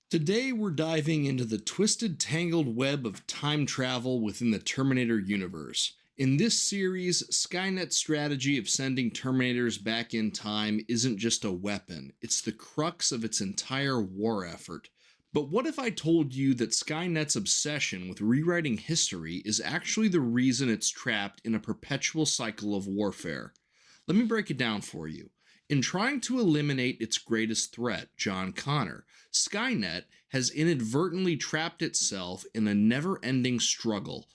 Today, we're diving into the twisted, tangled web of time travel within the Terminator universe. In this series, Skynet's strategy of sending Terminators back in time isn't just a weapon, it's the crux of its entire war effort. But what if I told you that Skynet's obsession with rewriting history is actually the reason it's trapped in a perpetual cycle of warfare? Let me break it down for you. In trying to eliminate its greatest threat, John Connor, Skynet has inadvertently trapped itself in a never ending struggle,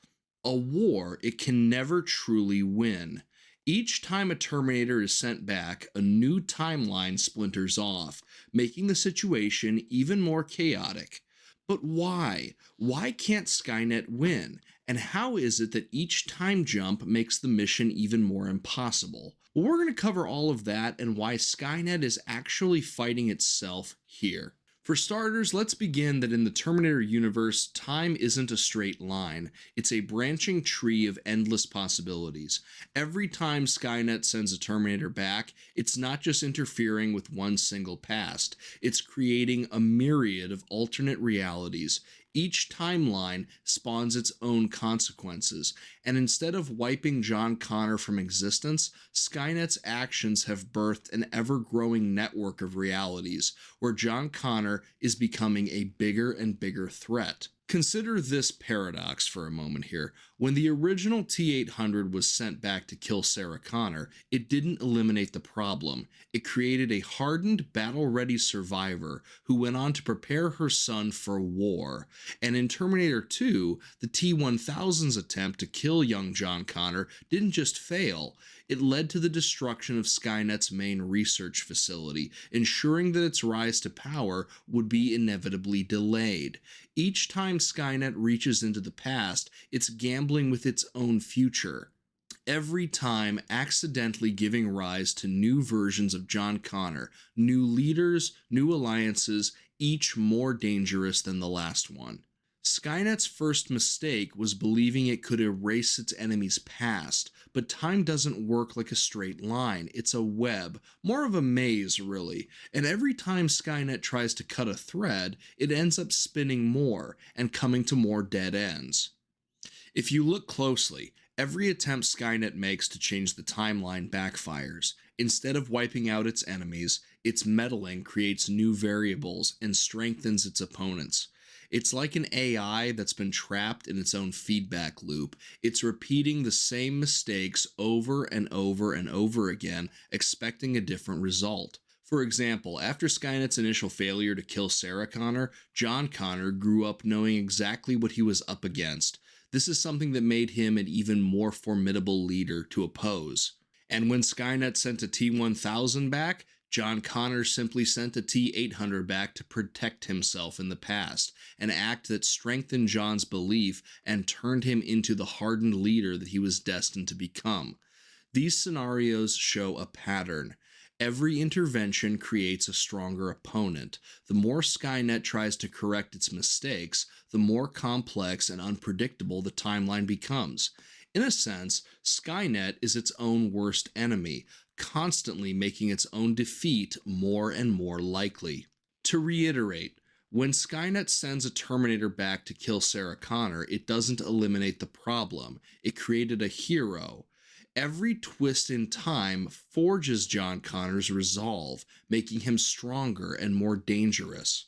a war it can never truly win. Each time a Terminator is sent back, a new timeline splinters off, making the situation even more chaotic. But why? Why can't Skynet win? And how is it that each time jump makes the mission even more impossible? Well, we're going to cover all of that and why Skynet is actually fighting itself here. For starters, let's begin that in the Terminator universe, time isn't a straight line. It's a branching tree of endless possibilities. Every time Skynet sends a Terminator back, it's not just interfering with one single past, it's creating a myriad of alternate realities. Each timeline spawns its own consequences, and instead of wiping John Connor from existence, Skynet's actions have birthed an ever growing network of realities where John Connor is becoming a bigger and bigger threat. Consider this paradox for a moment here. When the original T-800 was sent back to kill Sarah Connor, it didn't eliminate the problem. It created a hardened, battle-ready survivor who went on to prepare her son for war. And in Terminator 2, the T-1000's attempt to kill young John Connor didn't just fail, it led to the destruction of Skynet's main research facility, ensuring that its rise to power would be inevitably delayed. Each time Skynet reaches into the past, it's gambling with its own future. Every time accidentally giving rise to new versions of John Connor, new leaders, new alliances, each more dangerous than the last one. Skynet's first mistake was believing it could erase its enemy's past, but time doesn't work like a straight line. It's a web, more of a maze, really. And every time Skynet tries to cut a thread, it ends up spinning more and coming to more dead ends. If you look closely, every attempt Skynet makes to change the timeline backfires. Instead of wiping out its enemies, its meddling creates new variables and strengthens its opponents. It's like an AI that's been trapped in its own feedback loop. It's repeating the same mistakes over and over and over again, expecting a different result. For example, after Skynet's initial failure to kill Sarah Connor, John Connor grew up knowing exactly what he was up against. This is something that made him an even more formidable leader to oppose. And when Skynet sent a T-1000 back, John Connor simply sent a T-800 back to protect himself in the past, an act that strengthened John's belief and turned him into the hardened leader that he was destined to become. These scenarios show a pattern. Every intervention creates a stronger opponent. The more Skynet tries to correct its mistakes, the more complex and unpredictable the timeline becomes. In a sense, Skynet is its own worst enemy, constantly making its own defeat more and more likely. To reiterate, when Skynet sends a Terminator back to kill Sarah Connor, it doesn't eliminate the problem. It created a hero. Every twist in time forges John Connor's resolve, making him stronger and more dangerous.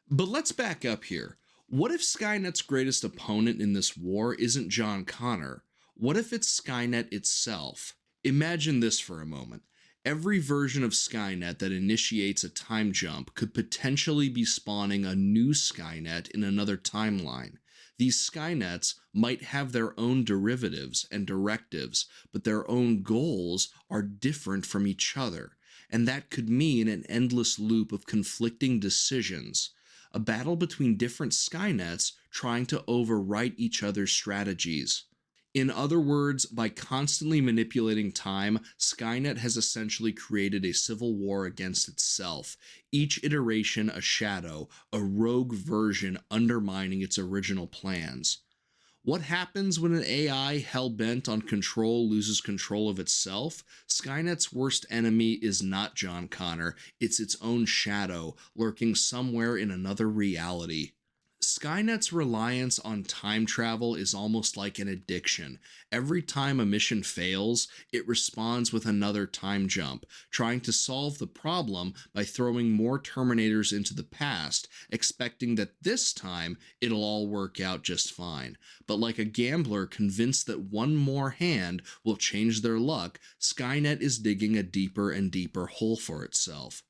But let's back up here. What if Skynet's greatest opponent in this war isn't John Connor? What if it's Skynet itself? Imagine this for a moment. Every version of Skynet that initiates a time jump could potentially be spawning a new Skynet in another timeline. These Skynets might have their own derivatives and directives, but their own goals are different from each other, and that could mean an endless loop of conflicting decisions, a battle between different Skynets trying to overwrite each other's strategies. In other words, by constantly manipulating time, Skynet has essentially created a civil war against itself, each iteration a shadow, a rogue version undermining its original plans. What happens when an AI hell-bent on control loses control of itself? Skynet's worst enemy is not John Connor, it's its own shadow, lurking somewhere in another reality. Skynet's reliance on time travel is almost like an addiction. Every time a mission fails, it responds with another time jump, trying to solve the problem by throwing more Terminators into the past, expecting that this time it'll all work out just fine. But like a gambler convinced that one more hand will change their luck, Skynet is digging a deeper and deeper hole for itself.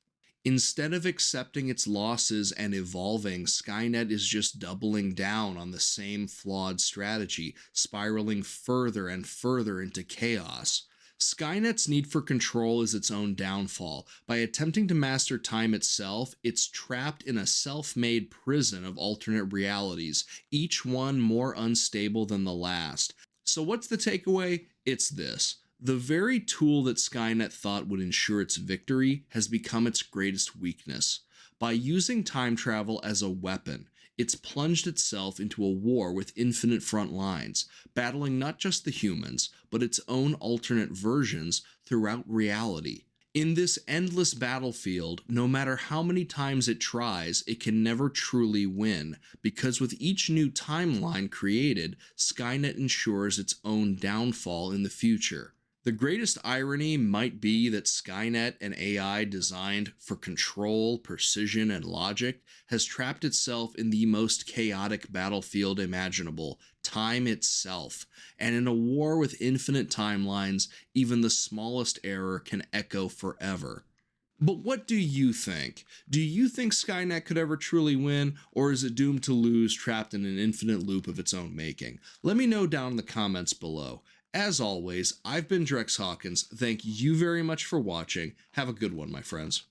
Instead of accepting its losses and evolving, Skynet is just doubling down on the same flawed strategy, spiraling further and further into chaos. Skynet's need for control is its own downfall. By attempting to master time itself, it's trapped in a self-made prison of alternate realities, each one more unstable than the last. So what's the takeaway? It's this. The very tool that Skynet thought would ensure its victory has become its greatest weakness. By using time travel as a weapon, it's plunged itself into a war with infinite front lines, battling not just the humans, but its own alternate versions throughout reality. In this endless battlefield, no matter how many times it tries, it can never truly win, because with each new timeline created, Skynet ensures its own downfall in the future. The greatest irony might be that Skynet, an AI designed for control, precision, and logic, has trapped itself in the most chaotic battlefield imaginable, time itself. And in a war with infinite timelines, even the smallest error can echo forever. But what do you think? Do you think Skynet could ever truly win, or is it doomed to lose, trapped in an infinite loop of its own making? Let me know down in the comments below. As always, I've been Drex Hawkins. Thank you very much for watching. Have a good one, my friends.